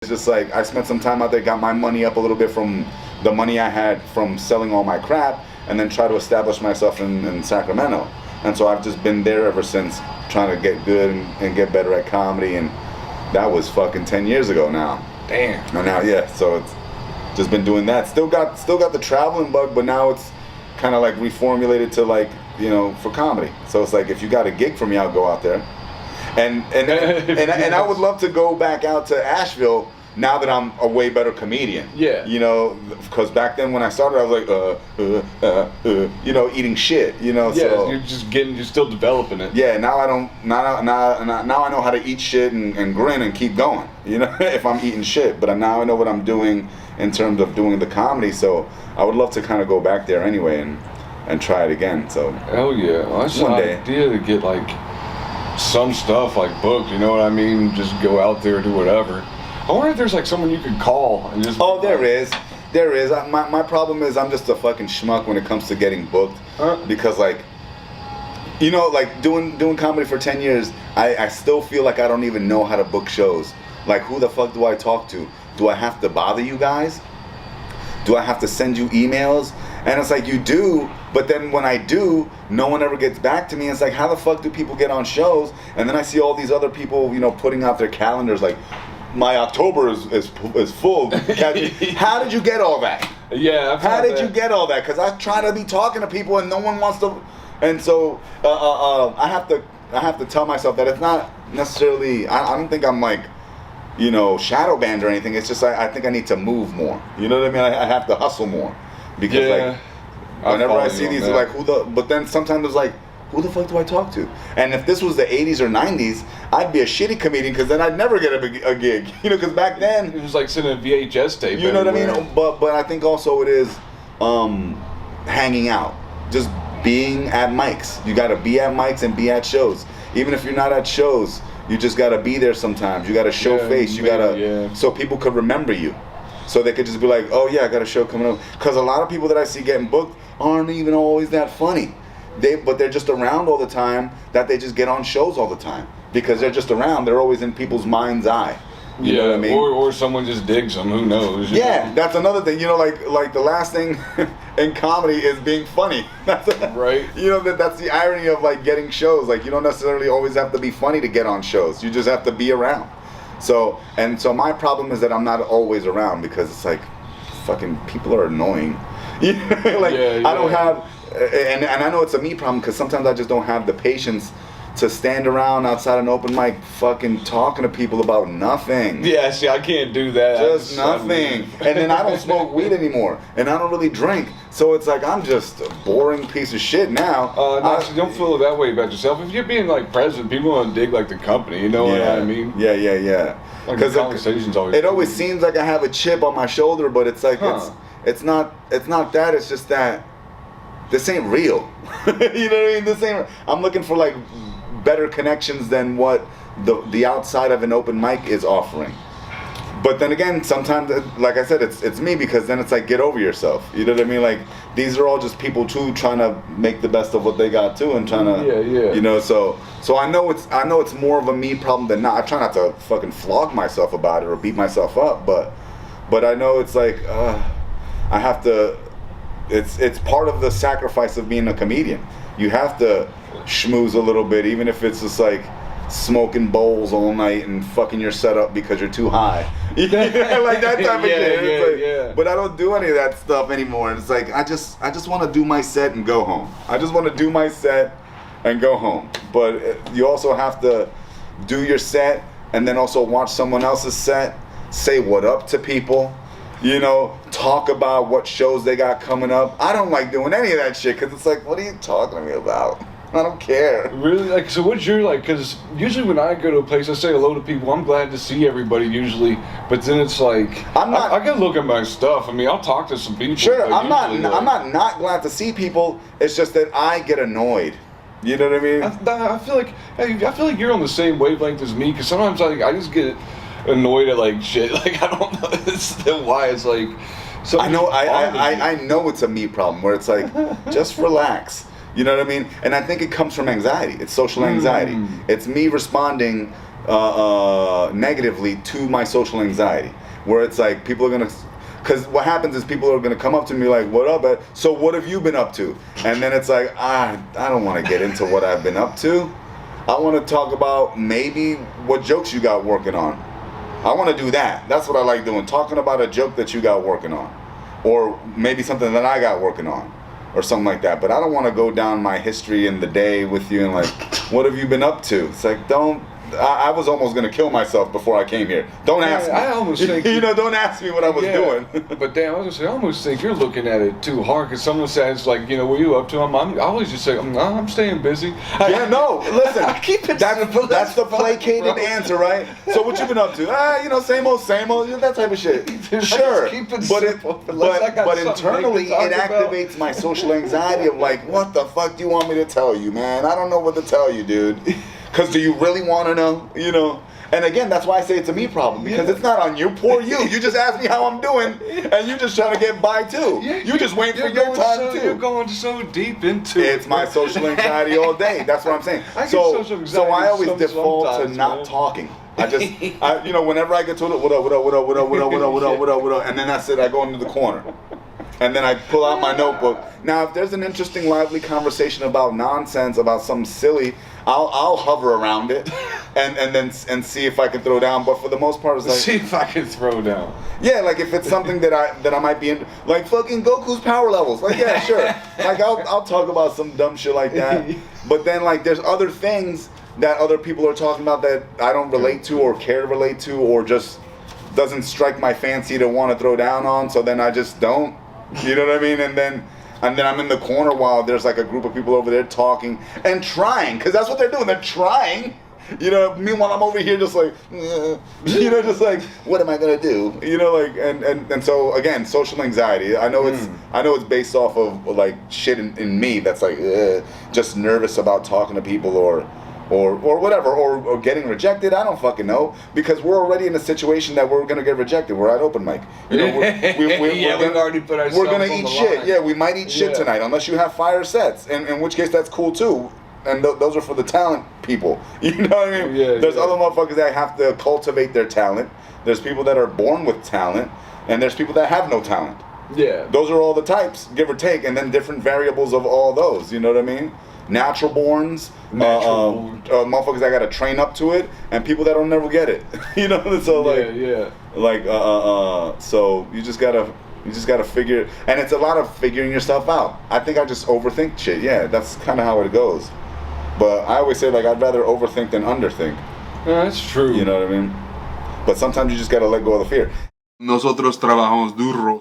It's just like I spent some time out there, got my money up a little bit from the money I had from selling all my crap, and then try to establish myself in Sacramento. And so I've just been there ever since, trying to get good and get better at comedy. And that was fucking 10 years ago now. Damn. And now, yeah, so it's just been doing that. Still got the traveling bug, but now it's kind of like reformulated to like, you know, for comedy. So it's like, if you got a gig for me, I'll go out there. And I would love to go back out to Asheville now that I'm a way better comedian. Yeah. You know, because back then when I started, I was like, you know, eating shit. You know. Yeah. So, you're still developing it. yeah. Now I don't. Now I know how to eat shit and grin and keep going. You know, if I'm eating shit. But now I know what I'm doing in terms of doing the comedy. So I would love to kind of go back there anyway and try it again. So. Hell yeah. Well, that's one an day. idea to get like some stuff like booked, you know what I mean? Just go out there, do whatever. I wonder if there's like someone you could call and just. Oh, there is. My problem is I'm just a fucking schmuck when it comes to getting booked. Because like, you know, like doing comedy for 10 years, I still feel like I don't even know how to book shows. Like, who the fuck do I talk to? Do I have to bother you guys? Do I have to send you emails? And it's like, you do, but then when I do, no one ever gets back to me. It's like, how the fuck do people get on shows? And then I see all these other people, you know, putting out their calendars like, my October is full. How did you get all that? Yeah. How did you get all that? Because I try to be talking to people and no one wants to. And so I have to tell myself that it's not necessarily. I don't think I'm like, you know, shadow banned or anything. It's just I think I need to move more. You know what I mean? I have to hustle more because like whenever I see these, like but then sometimes it's like, who the fuck do I talk to? And if this was the 80s or 90s, I'd be a shitty comedian because then I'd never get a gig. You know, because back then it was like sending a VHS tape. You know what I mean? But I think also it is hanging out, just being at mics. You got to be at mics and be at shows. Even if you're not at shows, you just got to be there sometimes. You got to show face. You got to so people could remember you. So they could just be like, oh yeah, I got a show coming up. Because a lot of people that I see getting booked aren't even always that funny. But they're just around all the time, that they just get on shows all the time. Because they're just around, they're always in people's mind's eye. You know what I mean? Or someone just digs them, who knows? Yeah, that's another thing. You know, like the last thing in comedy is being funny. Right. You know, that's the irony of like getting shows. Like, you don't necessarily always have to be funny to get on shows. You just have to be around. So my problem is that I'm not always around because it's like, fucking people are annoying. You know, like I don't have, and I know it's a me problem because sometimes I just don't have the patience to stand around outside an open mic fucking talking to people about nothing. Yeah, see, I can't do that. Just nothing. And then I don't smoke weed anymore. And I don't really drink. So it's like I'm just a boring piece of shit now. No, don't feel that way about yourself. If you're being like president, people want to dig like the company, you know what I mean? Yeah. Because the conversation's always it always seems like I have a chip on my shoulder, but it's like it's not that, it's just that this ain't real. You know what I mean? This ain't. I'm looking for like better connections than what the outside of an open mic is offering. But then again, sometimes, like I said, it's me because then it's like, get over yourself. You know what I mean? Like, these are all just people too trying to make the best of what they got too and trying to, you know. So I know it's more of a me problem than not. I try not to fucking flog myself about it or beat myself up, but I know it's like I have to. It's part of the sacrifice of being a comedian. You have to schmooze a little bit, even if it's just like smoking bowls all night and fucking your setup because you're too high. Like that type of shit. But I don't do any of that stuff anymore. It's like I just want to do my set and go home. I just want to do my set and go home. But you also have to do your set and then also watch someone else's set, say what up to people. You know, talk about what shows they got coming up. I don't like doing any of that shit because it's like, what are you talking to me about? I don't care. Really? Like, so what's your, like, because usually when I go to a place, I say hello to people. I'm glad to see everybody usually, but then it's like, I can look at my stuff. I mean, I'll talk to some people. Sure, I'm not glad to see people. It's just that I get annoyed. You know what I mean? I feel like you're on the same wavelength as me because sometimes I just get annoyed at like shit. Like, I don't know why. It's like, I know it's a me problem where it's like, just relax. You know what I mean? And I think it comes from anxiety. It's social anxiety. It's me responding negatively to my social anxiety, where it's like people are gonna, because what happens is people are gonna come up to me like, what up, Ed? So what have you been up to? And then it's like, I don't want to get into what I've been up to. I want to talk about maybe what jokes you got working on. I want to do that. That's what I like doing, talking about a joke that you got working on, or maybe something that I got working on, or something like that. But I don't want to go down my history in the day with you and like, what have you been up to? It's like, I was almost gonna kill myself before I came here. Don't ask me. I almost think don't ask me what I was doing. But damn, I was gonna say, I almost think you're looking at it too hard. Because someone says like, what are you up to? I always just say, I'm staying busy. Yeah, no, listen. I keep it that's the placated answer, right? So what you been up to? Same old, that type of shit. Sure, keep it but internally it activates my social anxiety of like, what the fuck do you want me to tell you, man? I don't know what to tell you, dude. Because do you really want to know? And again, that's why I say it's a me problem. Because it's not on you. Poor you. You just asked me how I'm doing, and you just trying to get by too. You just waiting for your time too. You're going so deep into it. It's my social anxiety all day. That's what I'm saying. So I always default to not talking. I just, whenever I get to it, what up, and then that's it. I go into the corner. And then I pull out my notebook. Now, if there's an interesting, lively conversation about nonsense, about something silly, I'll hover around it, and see if I can throw down. But for the most part, it's like, see if I can throw down. Yeah, like if it's something that I might be in, like fucking Goku's power levels. Like yeah, sure. Like I'll talk about some dumb shit like that. But then like there's other things that other people are talking about that I don't relate to or care to relate to or just doesn't strike my fancy to want to throw down on. So then I just don't. You know what I mean? And then I'm in the corner while there's like a group of people over there talking and trying, because that's what they're doing. They're trying. Meanwhile I'm over here just like, just like, what am I gonna do? And so again, social anxiety. I know it's based off of like shit in me that's like, just nervous about talking to people or whatever, or getting rejected. I don't fucking know, because we're already in a situation that we're gonna get rejected. We're at open mic. We've already put ourselves. We're gonna eat shit. Line. Yeah, we might eat shit tonight, unless you have fire sets, in which case that's cool too. And those are for the talent people. You know what I mean? There's other motherfuckers that have to cultivate their talent. There's people that are born with talent, and there's people that have no talent. Yeah. Those are all the types, give or take, and then different variables of all those. You know what I mean? Natural borns, motherfuckers that gotta train up to it, and people that'll never get it. So like, so you just gotta figure, and it's a lot of figuring yourself out. I think I just overthink shit. Yeah, that's kind of how it goes. But I always say like I'd rather overthink than underthink. Yeah, that's true. You know what I mean? But sometimes you just gotta let go of the fear. Nosotros trabajamos duro.